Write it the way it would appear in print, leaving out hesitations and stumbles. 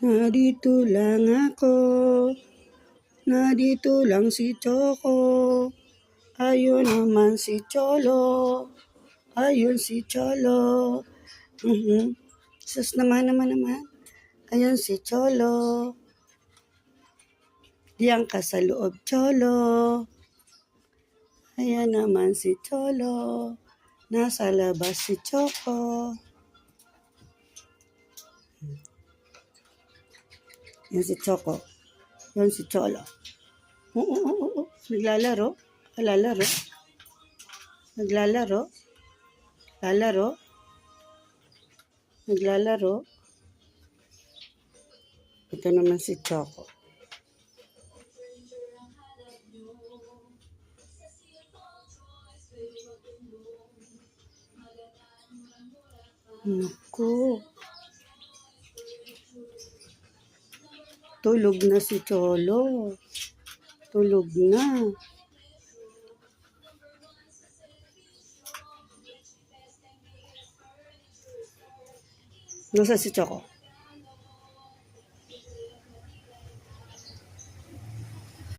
Narito lang ako, narito lang si Choco. Ayun naman si Cholo, ayun si Cholo. Sus naman. Ayun si Cholo. Diyan ka sa loob, Cholo. Ayan naman si Cholo. Nasa labas si Choco. Yan si Choco. Yan si Cholo. Oo. Naglalaro. Lalaro. Naglalaro. Naglalaro. Ito naman si Choco. Naku. Tulog na si Cholo. Tulog na. Nasa si Choco?